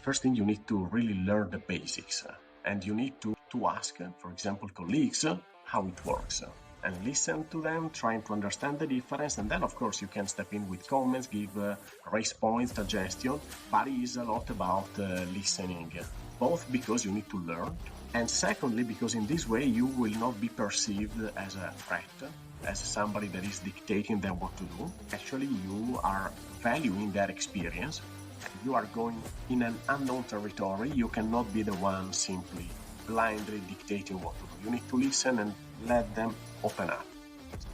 first thing you need to really learn the basics and you need to ask, for example, colleagues how it works and listen to them, trying to understand the difference. And then, of course, you can step in with comments, give raise points, suggestions, but it is a lot about listening, both because you need to learn, and secondly, because in this way you will not be perceived as a threat, as somebody that is dictating them what to do. Actually, you are valuing their experience. You are going in an unknown territory. You cannot be the one simply blindly dictating what to do. You need to listen and let them open up.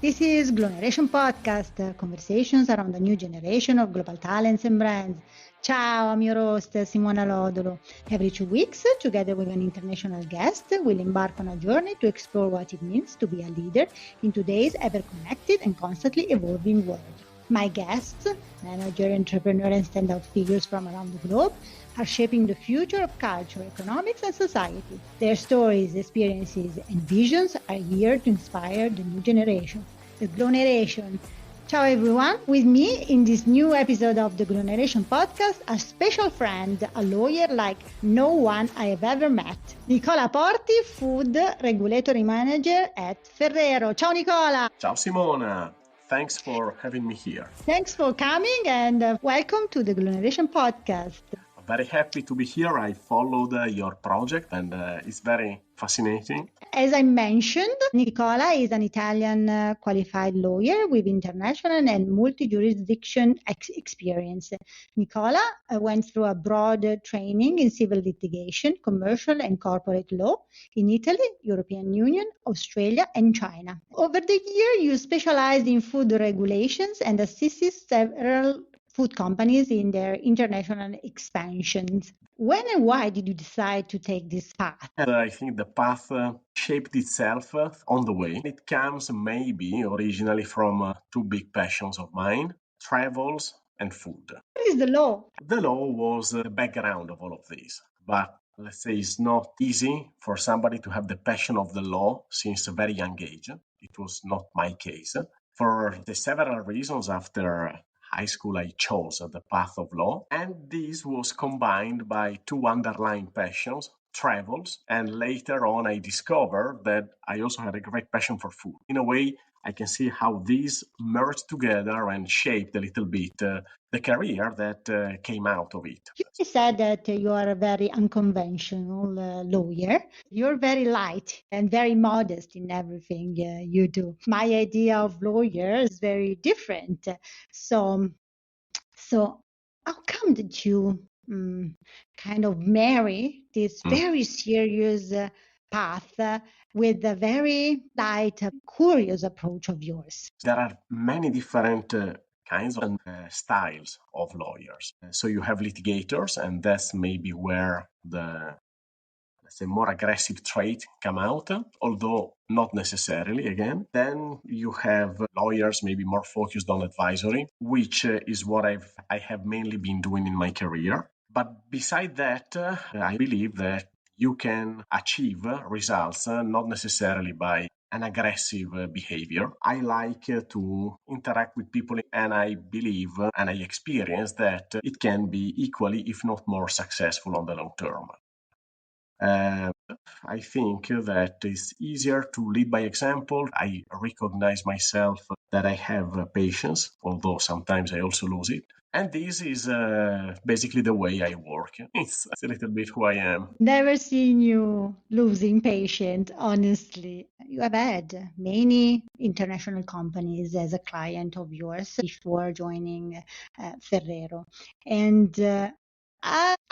This is Gloneration Podcast, conversations around the new generation of global talents and brands. Ciao, I'm your host, Simona Lodolo. Every 2 weeks, together with an international guest, we'll embark on a journey to explore what it means to be a leader in today's ever-connected and constantly evolving world. My guests, manager, entrepreneur, and standout figures from around the globe, are shaping the future of culture, economics, and society. Their stories, experiences, and visions are here to inspire the new generation, the Gloneration. Ciao everyone, with me in this new episode of the Gloneration Podcast, a special friend, a lawyer like no one I have ever met. Nicola Aporti, Food Regulatory Manager at Ferrero. Ciao Nicola! Ciao Simona! Thanks for having me here. Thanks for coming and welcome to the Gloneration Podcast. I'm very happy to be here. I followed your project and it's very fascinating. As I mentioned, Nicola is an Italian qualified lawyer with international and multi-jurisdiction experience. Nicola went through a broad training in civil litigation, commercial and corporate law in Italy, European Union, Australia and China. Over the year, you specialized in food regulations and assisted several food companies in their international expansions. When and why did you decide to take this path? I think the path shaped itself on the way. It comes maybe originally from two big passions of mine, travels and food. What is the law? The law was the background of all of this, but let's say it's not easy for somebody to have the passion of the law since a very young age. It was not my case. For the several reasons after high school, I chose the path of law, and this was combined by two underlying passions, travels, and later on I discovered that I also had a great passion for food. In a way, I can see how these merged together and shaped a little bit the career that came out of it. You said that you are a very unconventional lawyer. You're very light and very modest in everything you do. My idea of lawyer is very different. So how come did you kind of marry this very serious path with a very light, curious approach of yours? There are many different kinds of styles of lawyers. So you have litigators, and that's maybe where the, let's say, more aggressive trait come out, although not necessarily, again. Then you have lawyers maybe more focused on advisory, which is what I have mainly been doing in my career. But beside that, I believe that you can achieve results not necessarily by an aggressive behavior. I like to interact with people, and I believe and I experience that it can be equally, if not more, successful on the long term. I think that it's easier to lead by example. I recognize myself that I have patience, although sometimes I also lose it. And this is basically the way I work. It's a little bit who I am. Never seen you losing patience, honestly. You have had many international companies as a client of yours before joining Ferrero. And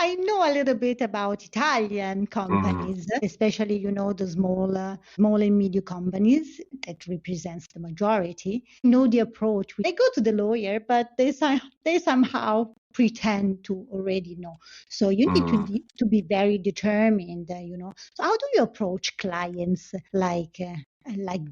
I know a little bit about Italian companies, especially, the small and medium companies that represents the majority. Know the approach. They go to the lawyer, but they somehow pretend to already know. So you need to be very determined, So how do you approach clients like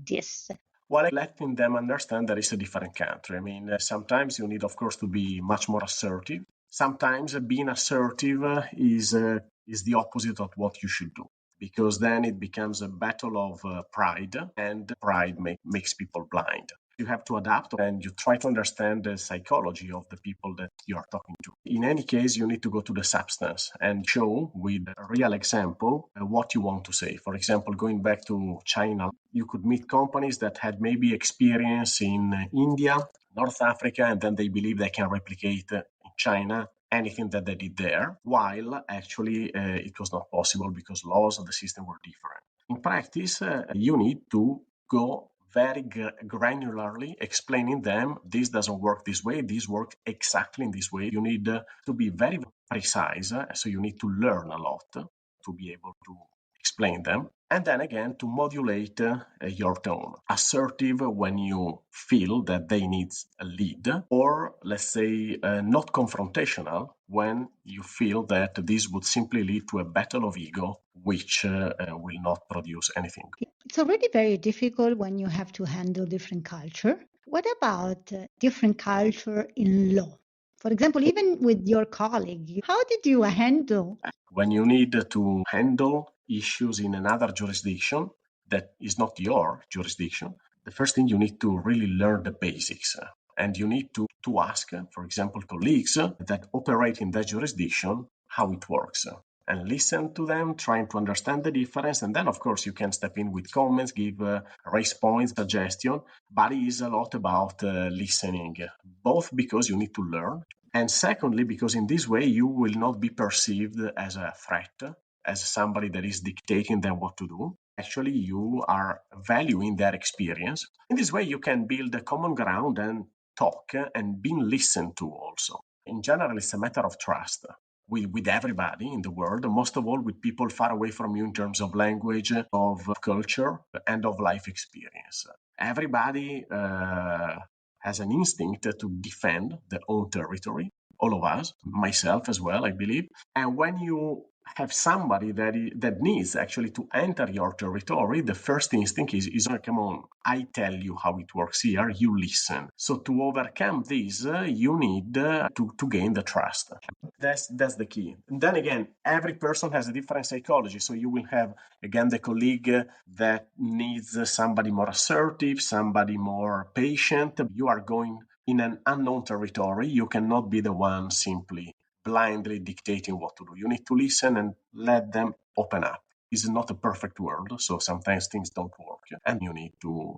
this? Well, letting them understand that it's a different country. I mean, sometimes you need, of course, to be much more assertive. Sometimes being assertive is the opposite of what you should do, because then it becomes a battle of pride, and pride makes people blind. You have to adapt and you try to understand the psychology of the people that you are talking to. In any case, you need to go to the substance and show with a real example what you want to say. For example, going back to China, you could meet companies that had maybe experience in India, North Africa, and then they believe they can replicate in China anything that they did there, while actually it was not possible because laws of the system were different. In practice, you need to go very granularly explaining them this doesn't work this way, this works exactly in this way. You need to be very precise, so you need to learn a lot to be able to explain them. And then again, to modulate your tone. Assertive when you feel that they need a lead, or let's say not confrontational when you feel that this would simply lead to a battle of ego, which will not produce anything. It's already very difficult when you have to handle different culture. What about different culture in law? For example, even with your colleague, how did you handle? When you need to handle issues in another jurisdiction that is not your jurisdiction, the first thing you need to really learn the basics. And you need to ask, for example, colleagues that operate in that jurisdiction how it works. And listen to them, trying to understand the difference. And then, of course, you can step in with comments, give raise points, suggestion. But it is a lot about listening, both because you need to learn, and secondly, because in this way you will not be perceived as a threat, as somebody that is dictating them what to do. Actually, you are valuing their experience. In this way, you can build a common ground and talk and being listened to also. In general, it's a matter of trust with everybody in the world, most of all with people far away from you in terms of language, of culture, and of life experience. Everybody has an instinct to defend their own territory, all of us, myself as well, I believe. And when you have somebody that needs actually to enter your territory, the first instinct is come on, I tell you how it works here, you listen. So to overcome this, you need to gain the trust. That's the key. And then again, every person has a different psychology. So you will have, again, the colleague that needs somebody more assertive, somebody more patient. You are going in an unknown territory. You cannot be the one simply blindly dictating what to do. You need to listen and let them open up. It's not a perfect world, so sometimes things don't work, and you need to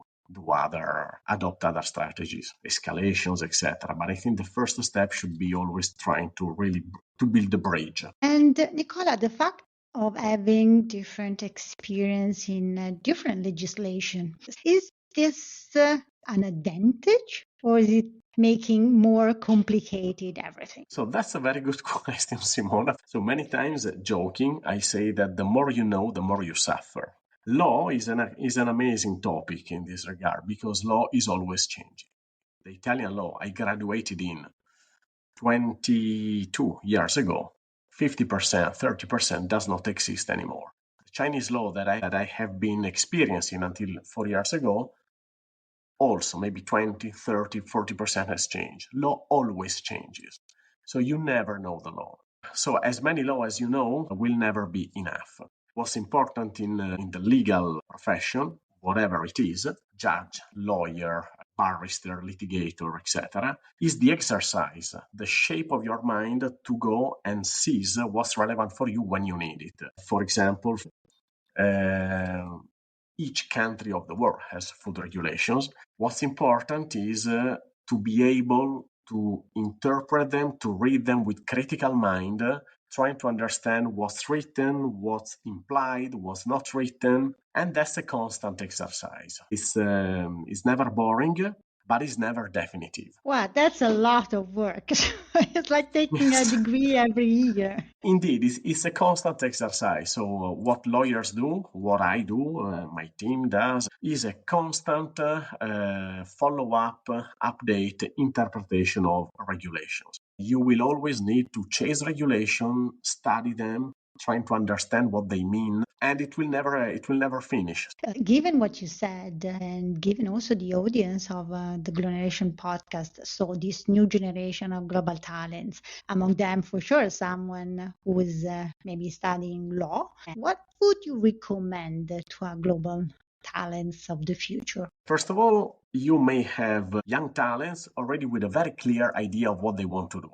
adopt other strategies, escalations, etc. But I think the first step should be always trying to really to build a bridge. And Nicola, the fact of having different experience in different legislation, is this an advantage, or is it making more complicated everything? So that's a very good question, Simona. So many times joking, I say that the more you know, the more you suffer. Law is an amazing topic in this regard because law is always changing. The Italian law I graduated in 22 years ago, 50%, 30% does not exist anymore. The Chinese law that I have been experiencing until 4 years ago, also maybe 20, 30, 40% has changed. Law always changes. So you never know the law. So as many law as you know will never be enough. What's important in the legal profession, whatever it is, judge, lawyer, barrister, litigator, etc., is the exercise, the shape of your mind to go and seize what's relevant for you when you need it. For example, each country of the world has food regulations. What's important is to be able to interpret them, to read them with critical mind, trying to understand what's written, what's implied, what's not written, and that's a constant exercise. It's never boring, but it's never definitive. Wow, that's a lot of work. It's like taking a degree every year. Indeed, it's a constant exercise. So what lawyers do, what I do, my team does, is a constant follow-up, update, interpretation of regulations. You will always need to chase regulation, study them, trying to understand what they mean, and it will never finish. Given what you said, and given also the audience of the Gloneration podcast, so this new generation of global talents, among them for sure someone who is maybe studying law, what would you recommend to a global talents of the future? First of all, you may have young talents already with a very clear idea of what they want to do.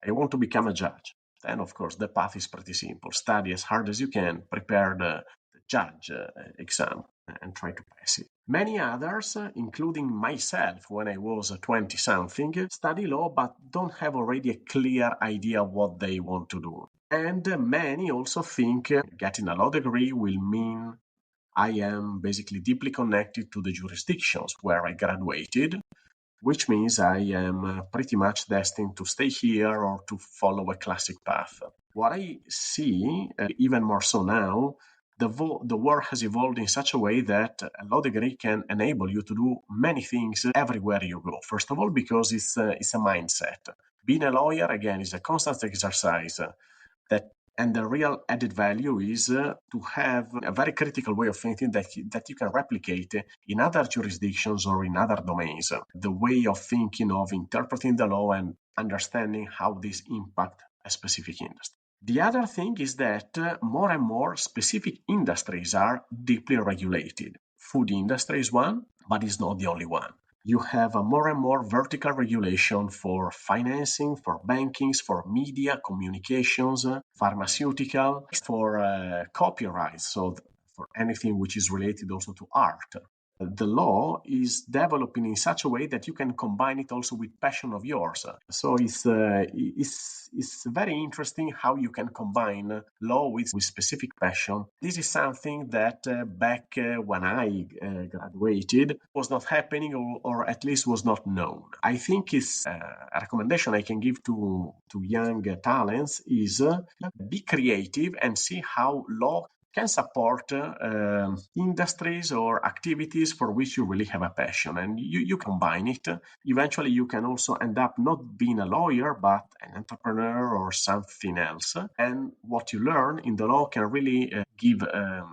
I want to become a judge. Then, of course, the path is pretty simple. Study as hard as you can, prepare the judge exam, and try to pass it. Many others, including myself when I was 20-something, study law but don't have already a clear idea of what they want to do. And many also think getting a law degree will mean I am basically deeply connected to the jurisdictions where I graduated, which means I am pretty much destined to stay here or to follow a classic path. What I see, even more so now, the world has evolved in such a way that a law degree can enable you to do many things everywhere you go. First of all, because it's a mindset. Being a lawyer, again, is a constant exercise and the real added value is to have a very critical way of thinking that you can replicate in other jurisdictions or in other domains. The way of thinking of interpreting the law and understanding how this impact a specific industry. The other thing is that more and more specific industries are deeply regulated. Food industry is one, but it's not the only one. You have a more and more vertical regulation for financing, for bankings, for media, communications, pharmaceutical, for copyright, so for anything which is related also to art. The law is developing in such a way that you can combine it also with passion of yours. So it's very interesting how you can combine law with specific passion. This is something that back when I graduated was not happening or at least was not known. I think it's a recommendation I can give to young talents is be creative and see how law can support industries or activities for which you really have a passion, and you combine it. Eventually, you can also end up not being a lawyer, but an entrepreneur or something else. And what you learn in the law can really give a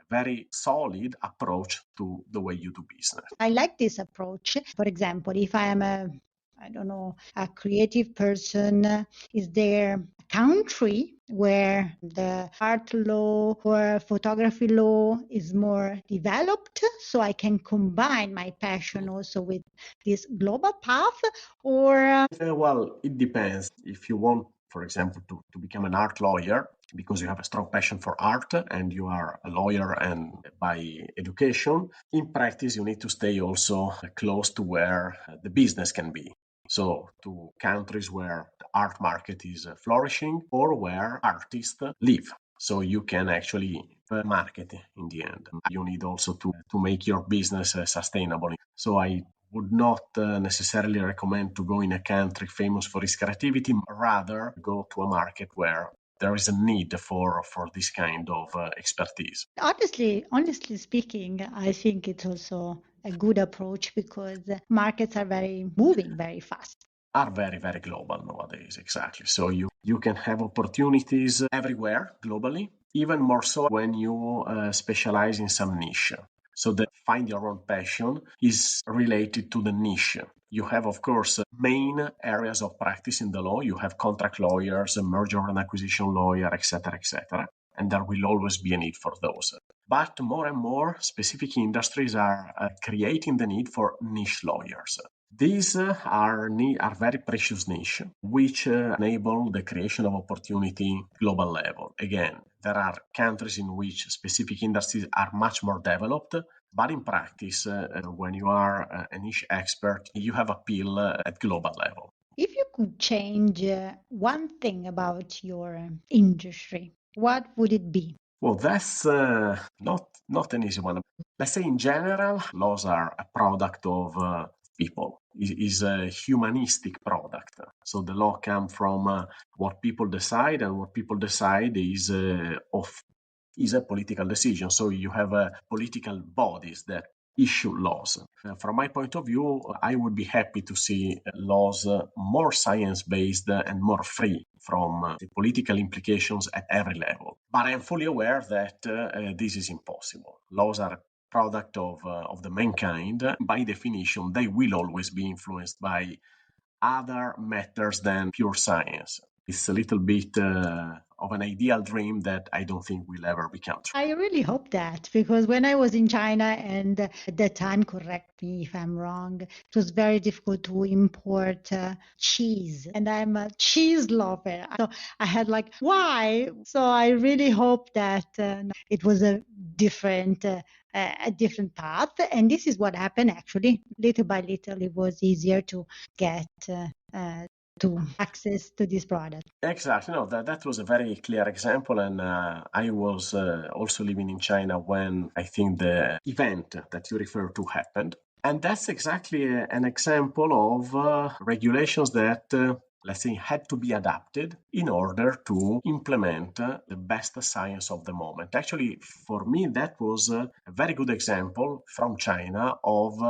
very solid approach to the way you do business. I like this approach. For example, if I am a creative person, is there a country where the art law or photography law is more developed so I can combine my passion also with this global path? Or well, it depends. If you want, for example, to become an art lawyer because you have a strong passion for art and you are a lawyer and by education, in practice, you need to stay also close to where the business can be. So to countries where the art market is flourishing or where artists live. So you can actually market in the end. You need also to make your business sustainable. So I would not necessarily recommend to go in a country famous for its creativity, rather go to a market where there is a need for this kind of expertise. honestly speaking, I think it's also a good approach because markets are moving very fast. Are very, very global nowadays, exactly. So you can have opportunities everywhere globally, even more so when you specialize in some niche. So that find your own passion is related to the niche. You have, of course, main areas of practice in the law. You have contract lawyers, a merger and acquisition lawyer, etc., etc. And there will always be a need for those. But more and more specific industries are creating the need for niche lawyers. These are very precious niche, which enable the creation of opportunity global level. Again, there are countries in which specific industries are much more developed, but in practice, when you are a niche expert, you have appeal at global level. If you could change one thing about your industry, what would it be? Well, that's not an easy one. Let's say in general, laws are a product of people. Is a humanistic product. So the law comes from what people decide, and what people decide is a political decision. So you have political bodies that issue laws. From my point of view, I would be happy to see laws more science-based and more free from the political implications at every level. But I'm fully aware that this is impossible. Laws are a product of the mankind. By definition, they will always be influenced by other matters than pure science. It's a little bit of an ideal dream that I don't think will ever become true. I really hope that, because when I was in China, and at that time, correct me if I'm wrong, it was very difficult to import cheese, and I'm a cheese lover. So I had like, why? So I really hope that it was a different path, and this is what happened actually. Little by little, it was easier to get to access to this product. Exactly. No, that was a very clear example. And I was also living in China when I think the event that you refer to happened. And that's exactly an example of regulations that, let's say, had to be adapted in order to implement the best science of the moment. Actually, for me, that was a very good example from China of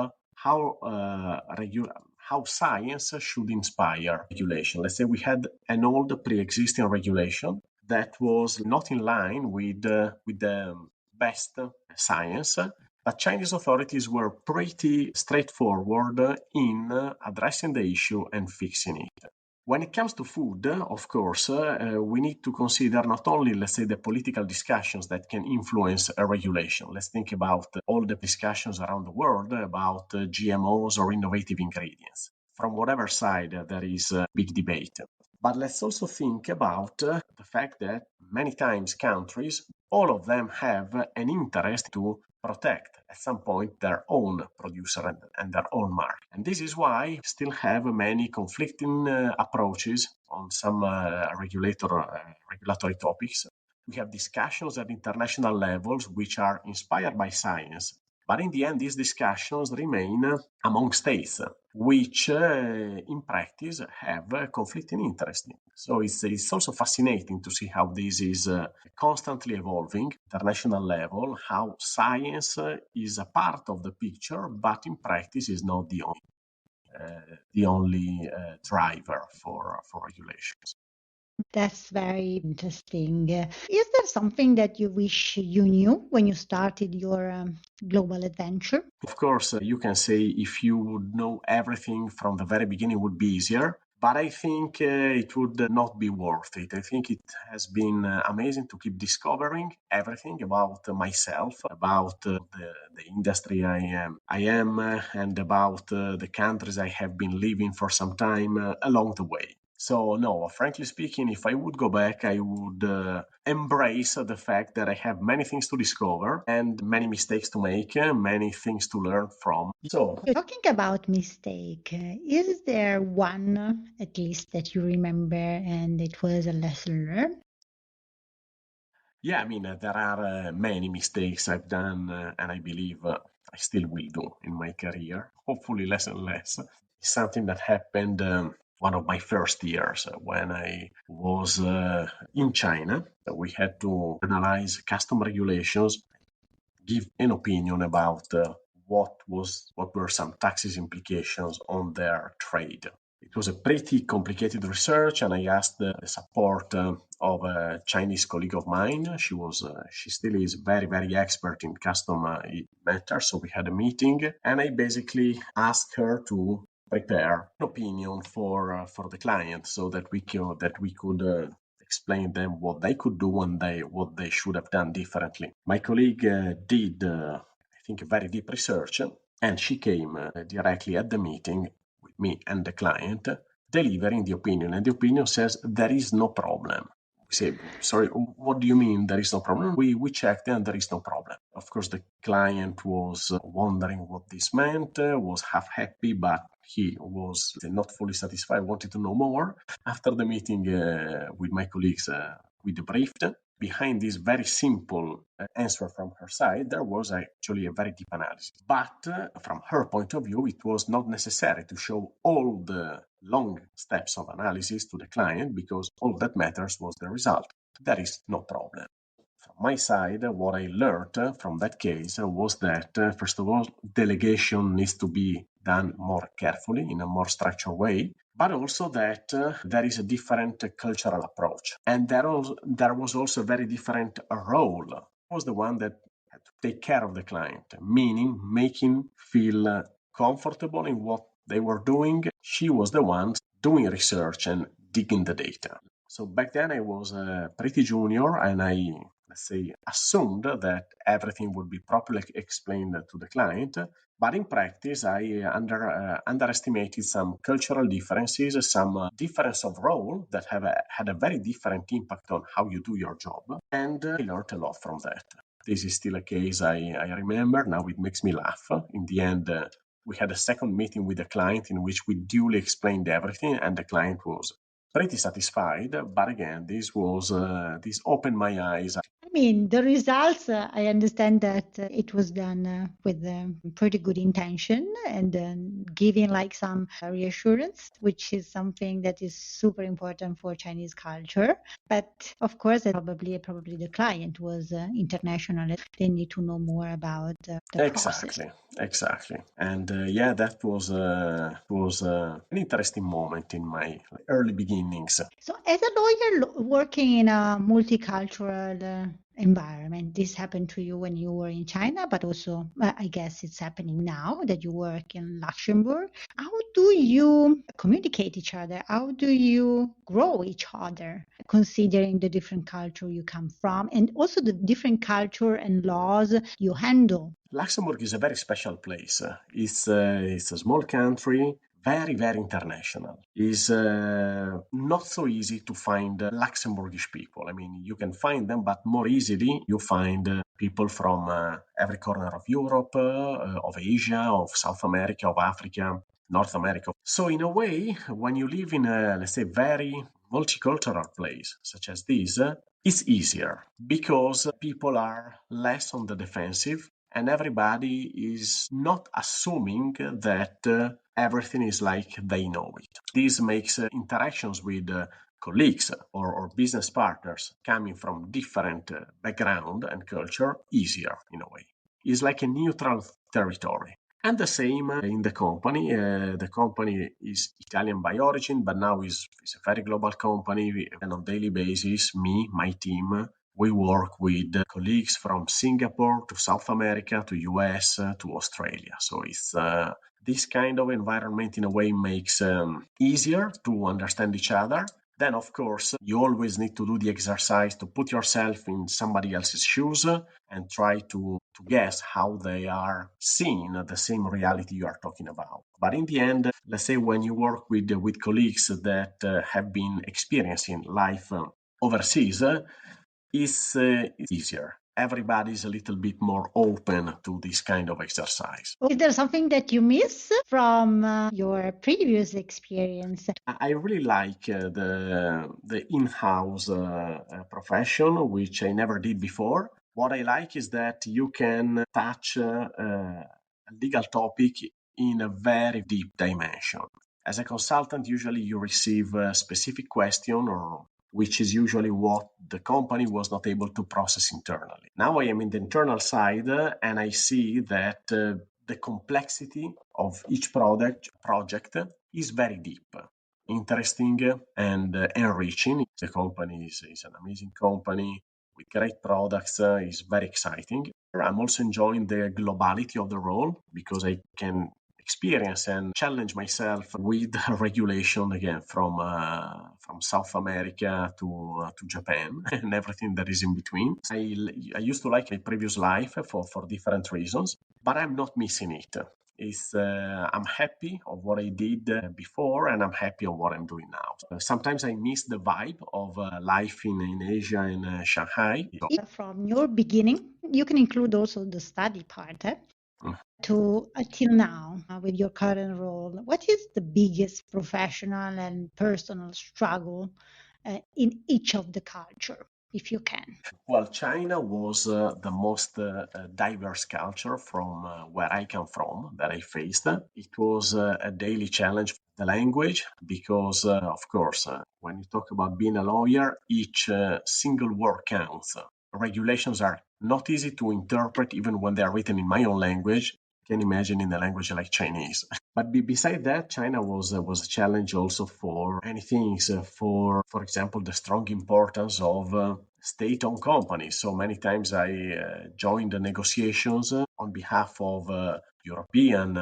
how science should inspire regulation. Let's say we had an old pre-existing regulation that was not in line with the best science, but Chinese authorities were pretty straightforward in addressing the issue and fixing it. When it comes to food, of course, we need to consider not only, let's say, the political discussions that can influence a regulation. Let's think about all the discussions around the world about GMOs or innovative ingredients. From whatever side, there is a big debate. But let's also think about the fact that many times countries, all of them have an interest to protect at some point their own producer and their own market. And this is why we still have many conflicting approaches on some regulatory topics. We have discussions at international levels which are inspired by science. But in the end, these discussions remain among states, which in practice have conflicting interests. So it's also fascinating to see how this is constantly evolving at international level, how science is a part of the picture, but in practice is not the only driver for regulations. That's very interesting. Is there something that you wish you knew when you started your global adventure? Of course, you can say if you would know everything from the very beginning, it would be easier. But I think it would not be worth it. I think it has been amazing to keep discovering everything about myself, about the industry I am and about the countries I have been living for some time along the way. So, no, frankly speaking, if I would go back, I would embrace the fact that I have many things to discover and many mistakes to make, many things to learn from. So, You're talking about mistake. Is there one at least that you remember and it was a lesson learned? yeah, I mean, there are many mistakes I've done, and I believe I still will do in my career, hopefully less and less. It's something that happened one of my first years when I was in China. We had to analyze custom regulations, give an opinion about what were some taxes implications on their trade. It was a pretty complicated research, and I asked the support of a Chinese colleague of mine. She still is very, very expert in custom matters. So we had a meeting, and I basically asked her to prepare an opinion for the client, so that we could explain them what they could do and what they should have done differently. My colleague did, I think, very deep research, and she came directly at the meeting with me and the client, delivering the opinion. And the opinion says there is no problem. We say, sorry, what do you mean there is no problem? We checked and there is no problem. Of course, the client was wondering what this meant, was half happy, but he was not fully satisfied, wanted to know more. After the meeting with my colleagues, we debriefed. Behind this very simple answer from her side, there was actually a very deep analysis. But from her point of view, it was not necessary to show all the long steps of analysis to the client, because all that matters was the result. There is no problem. From my side, what I learned from that case was that, first of all, delegation needs to be done more carefully in a more structured way, but also that there is a different cultural approach. And there was also a very different role. I was the one that had to take care of the client, meaning making feel comfortable in what they were doing. She was the one doing research and digging the data. So back then I was pretty junior, and I, let's say, assumed that everything would be properly explained to the client. But in practice, I underestimated some cultural differences, some difference of role that have had a very different impact on how you do your job. And I learned a lot from that. This is still a case I remember. Now it makes me laugh. In the end, we had a second meeting with the client in which we duly explained everything, and the client was pretty satisfied. But again, this opened my eyes. I mean, the results, I understand that it was done with pretty good intention and giving like some reassurance, which is something that is super important for Chinese culture. But of course, probably the client was international. They need to know more about the process. Exactly. And yeah, that was an interesting moment in my early beginnings. So, as a lawyer working in a multicultural environment, this happened to you when you were in China, but also I guess it's happening now that you work in Luxembourg. How do you communicate each other? How do you grow each other, considering the different culture you come from and also the different culture and laws you handle? Luxembourg is a very special place. It's a small country, very, very international. It's not so easy to find Luxembourgish people. I mean, you can find them, but more easily you find people from every corner of Europe, of Asia, of South America, of Africa, North America. So in a way, when you live in a, let's say, very multicultural place such as this, it's easier because people are less on the defensive and everybody is not assuming that everything is like they know it. This makes interactions with colleagues or business partners coming from different background and culture easier in a way. It's like a neutral territory. And the same in the company. The company is Italian by origin, but now is a very global company. And on a daily basis, me, my team, we work with colleagues from Singapore to South America to US to Australia. So it's this kind of environment in a way makes easier to understand each other. Then, of course, you always need to do the exercise to put yourself in somebody else's shoes and try to guess how they are seeing the same reality you are talking about. But in the end, let's say when you work with colleagues that have been experiencing life overseas, it's easier. Everybody's a little bit more open to this kind of exercise. Is there something that you miss from your previous experience? I really like the in-house profession, which I never did before. What I like is that you can touch a legal topic in a very deep dimension. As a consultant, usually you receive a specific question or which is usually what the company was not able to process internally. Now I am in the internal side and I see that the complexity of each project is very deep, interesting, and enriching. The company is an amazing company with great products, is very exciting. I'm also enjoying the globality of the role because I can experience and challenge myself with regulation again from South America to Japan and everything that is in between. I used to like my previous life for different reasons, but I'm not missing it. I'm happy of what I did before, and I'm happy of what I'm doing now. Sometimes I miss the vibe of life in Asia and Shanghai. From your beginning, you can include also the study part. Mm. To till now with your current role, what is the biggest professional and personal struggle in each of the culture, if you can? Well, China was the most diverse culture from where I come from that I faced. It was a daily challenge, the language, because, of course, when you talk about being a lawyer, each single word counts. Regulations are not easy to interpret even when they are written in my own language. Can imagine in a language like Chinese. But beside that, China was a challenge also for many things. For example, the strong importance of state-owned companies. So many times I joined the negotiations on behalf of European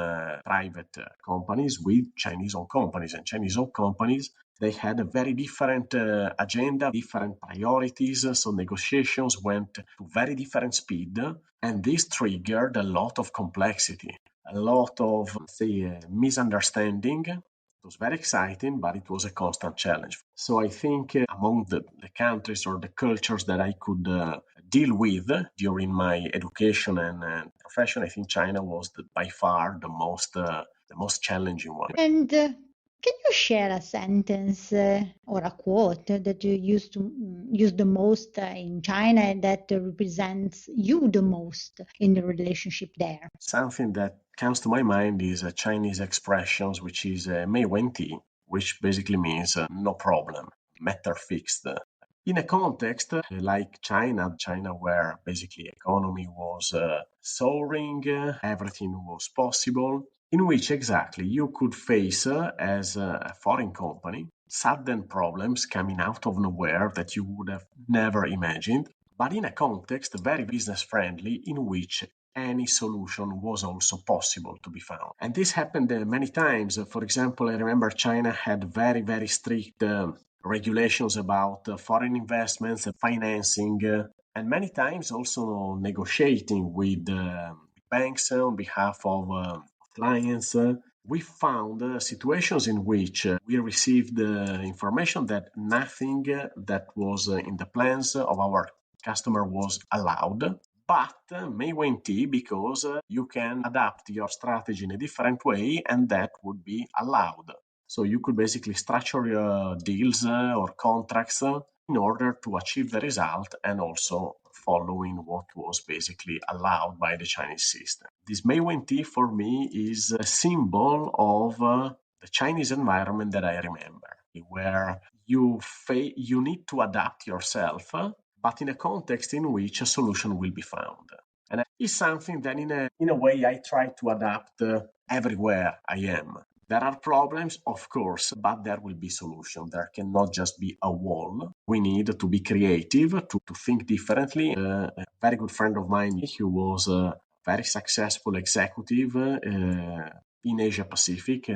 private companies with Chinese-owned companies, and Chinese-owned companies They had a very different agenda, different priorities, so negotiations went to very different speed, and this triggered a lot of complexity, a lot of, say, misunderstanding. It was very exciting, but it was a constant challenge. So I think among the countries or the cultures that I could deal with during my education and profession, I think China was by far the most challenging one. And can you share a sentence or a quote that you used to use the most in China and that represents you the most in the relationship there? Something that comes to my mind is a Chinese expression, which is "mei wen ti," which basically means no problem, matter fixed. In a context like China where basically economy was soaring, everything was possible, in which exactly you could face as a foreign company sudden problems coming out of nowhere that you would have never imagined, but in a context very business friendly in which any solution was also possible to be found. And this happened many times. For example, I remember China had very, very strict regulations about foreign investments and financing, and many times also negotiating with banks on behalf of clients. We found situations in which we received information that nothing that was in the plans of our customer was allowed, but may went because you can adapt your strategy in a different way and that would be allowed. So you could basically structure your deals or contracts in order to achieve the result and also following what was basically allowed by the Chinese system. This Mei Wen Tea for me is a symbol of the Chinese environment that I remember, where you need to adapt yourself, but in a context in which a solution will be found. And it's something that in a way I try to adapt everywhere I am. There are problems, of course, but there will be solutions. There cannot just be a wall. We need to be creative, to think differently. A very good friend of mine, he was a very successful executive in Asia Pacific.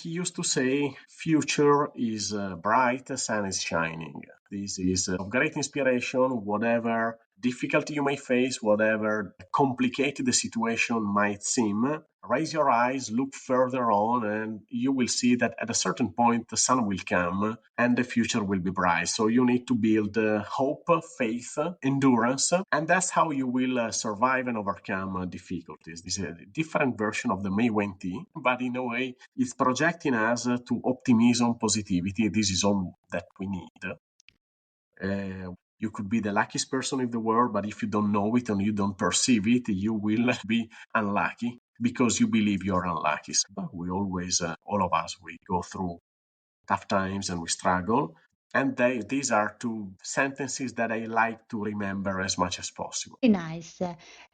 He used to say, future is bright, sun is shining. This is of great inspiration, whatever difficulty you may face, whatever complicated the situation might seem, raise your eyes, look further on, and you will see that at a certain point the sun will come and the future will be bright. So you need to build hope, faith, endurance, and that's how you will survive and overcome difficulties. This is a different version of the Mei Wen Tea, but in a way it's projecting us to optimism, positivity. This is all that we need. You could be the luckiest person in the world, but if you don't know it and you don't perceive it, you will be unlucky because you believe you're unlucky. So we always, all of us, we go through tough times and we struggle. And these are two sentences that I like to remember as much as possible. Very nice.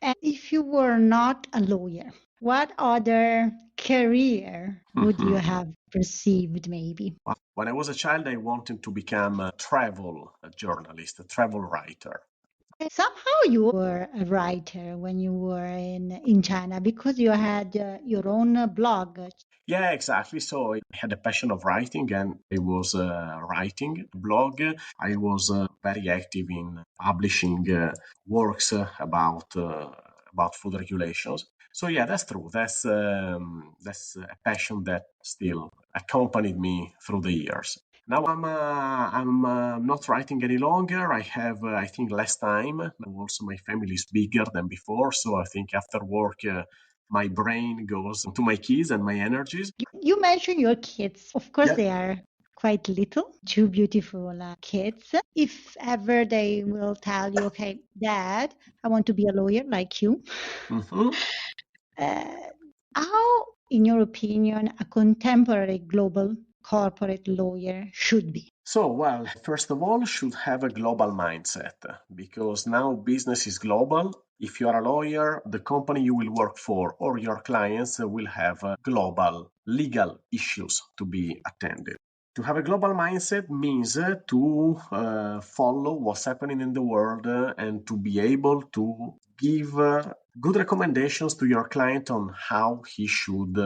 And if you were not a lawyer, what other career would you have perceived maybe? When I was a child, I wanted to become a travel journalist, a travel writer. Somehow you were a writer when you were in China because you had your own blog. Yeah, exactly. So I had a passion of writing and I was writing a blog. I was very active in publishing works about food regulations. So yeah, that's true. That's a passion that still accompanied me through the years. Now I'm not writing any longer. I have I think less time. Also, my family is bigger than before, so I think after work my brain goes to my kids and my energies. You mentioned your kids. Of course, Yeah. they are quite little, two beautiful kids. If ever they will tell you, okay, Dad, I want to be a lawyer like you. Mm-hmm. Uh, how, in your opinion, a contemporary global corporate lawyer should be? So, well, first of all, should have a global mindset because now business is global. If you are a lawyer, the company you will work for or your clients will have global legal issues to be attended. To have a global mindset means to follow what's happening in the world and to be able to give good recommendations to your client on how he should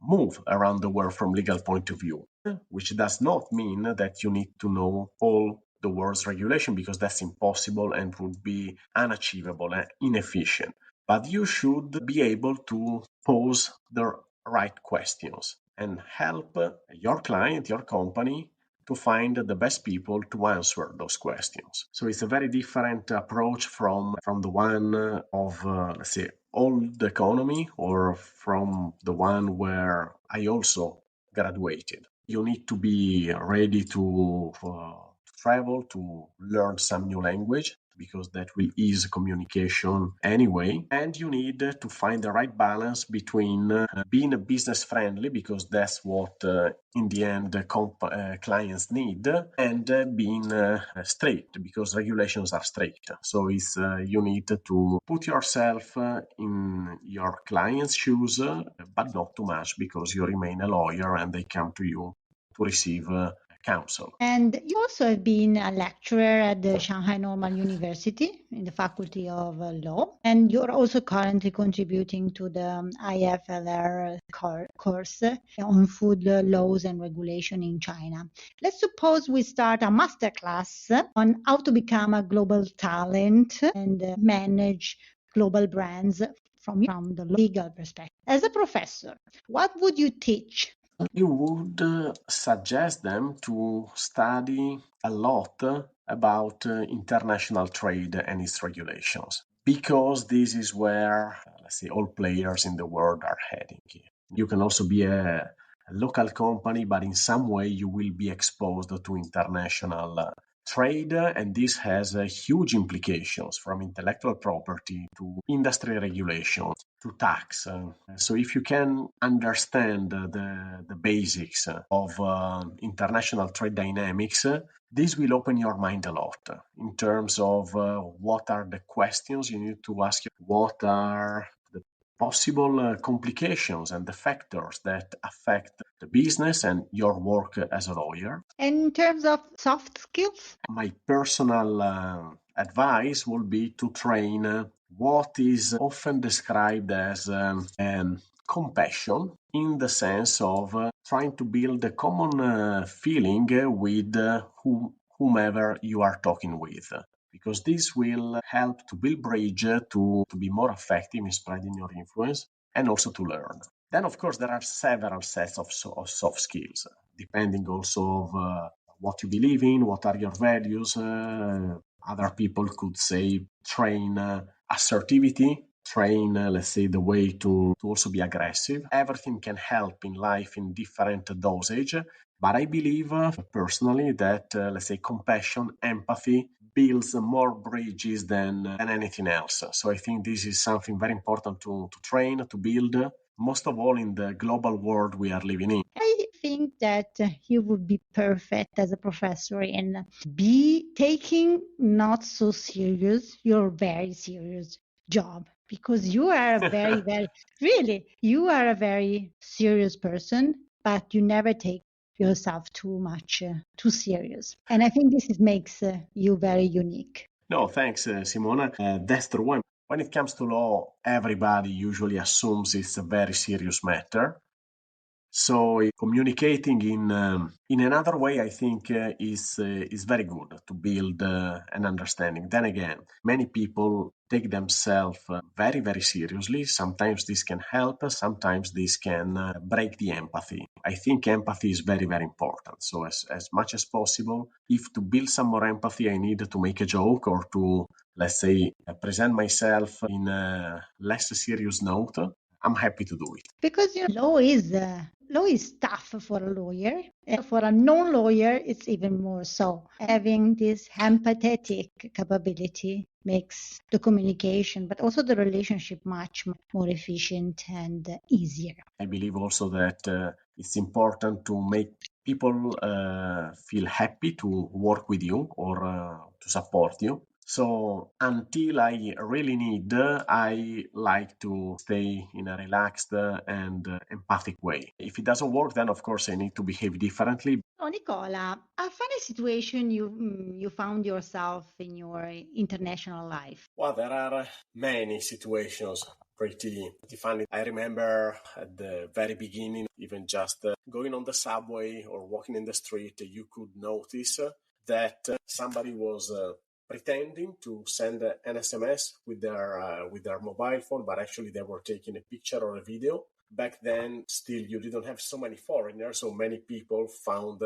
move around the world from legal point of view. which does not mean that you need to know all the world's regulation, because that's impossible and would be unachievable and inefficient. But you should be able to pose the right questions and help your client, your company, to find the best people to answer those questions. So it's a very different approach from the one of, let's say, old economy, or from the one where I also graduated. You need to be ready to travel, to learn some new language, because that will ease communication anyway. And you need to find the right balance between being business friendly, because that's what in the end clients need, and being strict, because regulations are strict. So it's you need to put yourself in your client's shoes, but not too much, because you remain a lawyer and they come to you to receive counsel. And you also have been a lecturer at the Shanghai Normal University in the Faculty of Law, and you're also currently contributing to the IFLR course on food laws and regulation in China. Let's suppose we start a masterclass on how to become a global talent and manage global brands from the legal perspective. As a professor, what would you teach? You would suggest them to study a lot about international trade and its regulations, because this is where, let's say, all players in the world are heading. You can also be a local company, but in some way you will be exposed to international trade, and this has huge implications, from intellectual property to industry regulations to tax. So if you can understand the basics of international trade dynamics, this will open your mind a lot in terms of what are the questions you need to ask, what are the possible complications and the factors that affect the business and your work as a lawyer. In terms of soft skills? My personal advice would be to train what is often described as compassion, in the sense of trying to build a common feeling with whomever you are talking with, because this will help to build bridge to be more effective in spreading your influence and also to learn. Then, of course, there are several sets of soft skills, depending also of what you believe in, what are your values. Other people could say train assertivity, train, let's say, the way to also be aggressive. Everything can help in life in different dosage, but I believe personally that, let's say, compassion, empathy builds more bridges than anything else. So I think this is something very important to train, to build, most of all in the global world we are living in. I think that you would be perfect as a professor in be taking not so serious your very serious job, because you are a very, very, really, you are a very serious person, but you never take yourself too much too serious. And I think this makes you very unique. No, thanks, Simona. That's true. When it comes to law, everybody usually assumes it's a very serious matter. So communicating in another way, I think, is very good to build an understanding. Then again, many people take themselves very, very seriously. Sometimes this can help, sometimes this can break the empathy. I think empathy is very, very important. So as much as possible, if to build some more empathy, I need to make a joke or to, let's say, present myself in a less serious note, I'm happy to do it. Because law is tough for a lawyer. For a non-lawyer, it's even more so. Having this empathetic capability makes the communication, but also the relationship much more efficient and easier. I believe also that it's important to make people feel happy to work with you or to support you. So until I really need, I like to stay in a relaxed and empathic way. If it doesn't work, then of course I need to behave differently. So, Nicola, a funny situation you found yourself in your international life. Well, there are many situations pretty funny. I remember at the very beginning, even just going on the subway or walking in the street, you could notice that somebody was pretending to send an SMS with their mobile phone, but actually they were taking a picture or a video. Back then, still, you didn't have so many foreigners, so many people found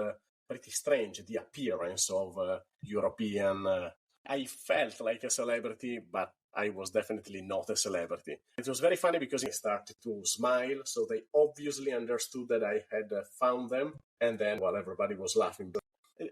pretty strange the appearance of European. I felt like a celebrity, but I was definitely not a celebrity. It was very funny because I started to smile, so they obviously understood that I had found them, and then, well, everybody was laughing.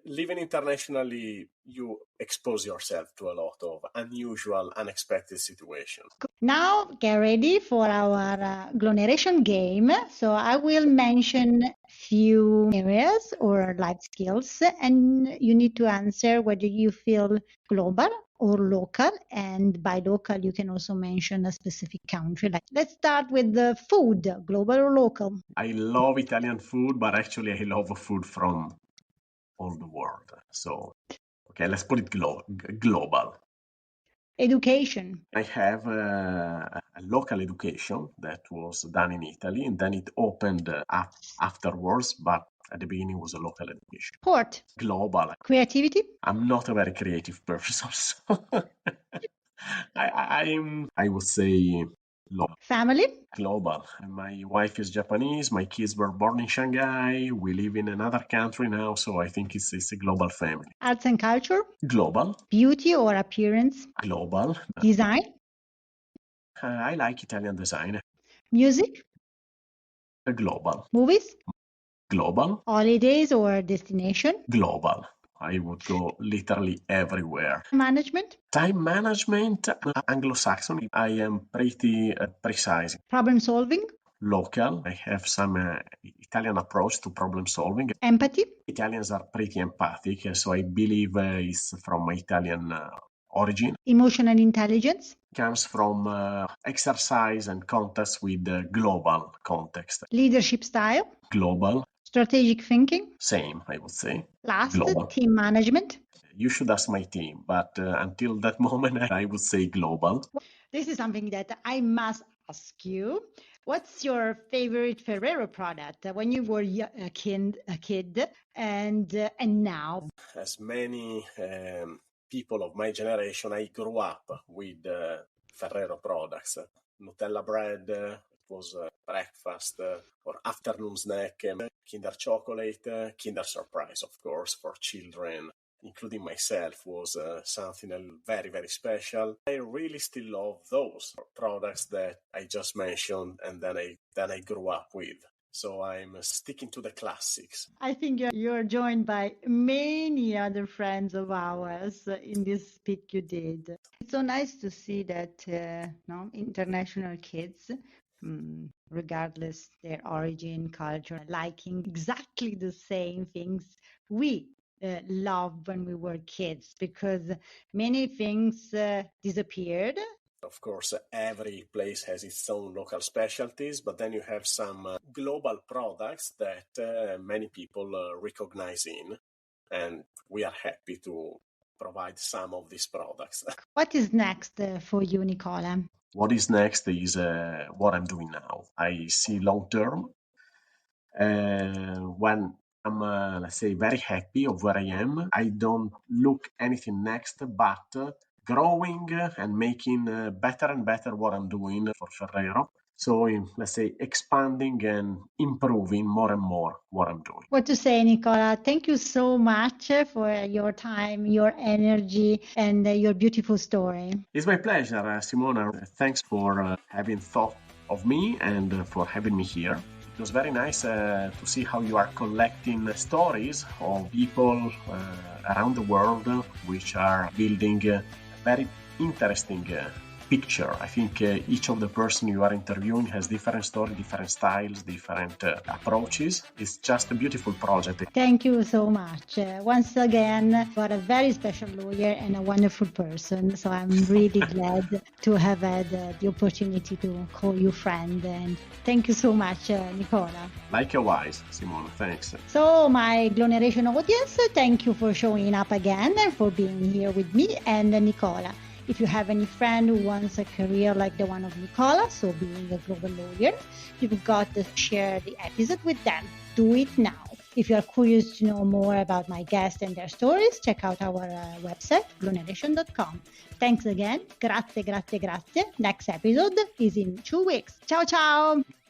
Living internationally, you expose yourself to a lot of unusual, unexpected situations. Now get ready for our Gloneration game. So I will mention few areas or life skills, and you need to answer whether you feel global or local. And by local, you can also mention a specific country. Like, let's start with the food, global or local. I love Italian food, but actually I love food from all the world. So, okay, let's put it global. Education. I have a local education that was done in Italy, and then it opened up afterwards, but at the beginning was a local education. Sport. Global. Creativity. I'm not a very creative person, so I would say Family. global. My wife is Japanese. My kids were born in Shanghai. We live in another country now, so I think it's a global family. Arts and culture. Global. Beauty or appearance. Global. Design. I like Italian design. Music. Global. Movies. Global. Holidays or destination. Global. I would go literally everywhere. Management. Time management, Anglo-Saxon. I am pretty precise. Problem solving. Local. I have some Italian approach to problem solving. Empathy. Italians are pretty empathic, so I believe it's from my Italian origin. Emotional intelligence. Comes from exercise and context with the global context. Leadership style. Global. Strategic thinking. Same, I would say. Last, global. Team management. You should ask my team, but until that moment, I would say global. This is something that I must ask you. What's your favorite Ferrero product when you were a kid, and now? As many people of my generation, I grew up with Ferrero products. Nutella bread, it was breakfast or afternoon snack, Kinder chocolate, Kinder Surprise, of course, for children, including myself, was something very, very special. I really still love those products that I just mentioned and then I grew up with. So I'm sticking to the classics. I think you're joined by many other friends of ours in this speak you did. It's so nice to see that international kids, regardless their origin, culture, liking exactly the same things we loved when we were kids, because many things disappeared. Of course, every place has its own local specialties, but then you have some global products that many people recognize in, and we are happy to provide some of these products. What is next for you, Nicola? What is next is what I'm doing now. I see long term. When I'm, let's say, very happy of where I am, I don't look anything next but growing and making better and better what I'm doing for Ferrero. So, let's say, expanding and improving more and more what I'm doing. What to say, Nicola? Thank you so much for your time, your energy, and your beautiful story. It's my pleasure, Simona. Thanks for having thought of me and for having me here. It was very nice to see how you are collecting stories of people around the world which are building very interesting picture. I think each of the person you are interviewing has different story, different styles, different approaches. It's just a beautiful project. Thank you so much. Once again, you are a very special lawyer and a wonderful person. So I'm really glad to have had the opportunity to call you friend. And thank you so much, Nicola. Likewise, Simona. Thanks. So my Gloneration audience, thank you for showing up again and for being here with me and Nicola. If you have any friend who wants a career like the one of Nicola, so being a global lawyer, you've got to share the episode with them. Do it now. If you are curious to know more about my guests and their stories, check out our website, gloneration.com. Thanks again. Grazie. Next episode is in 2 weeks. Ciao, ciao.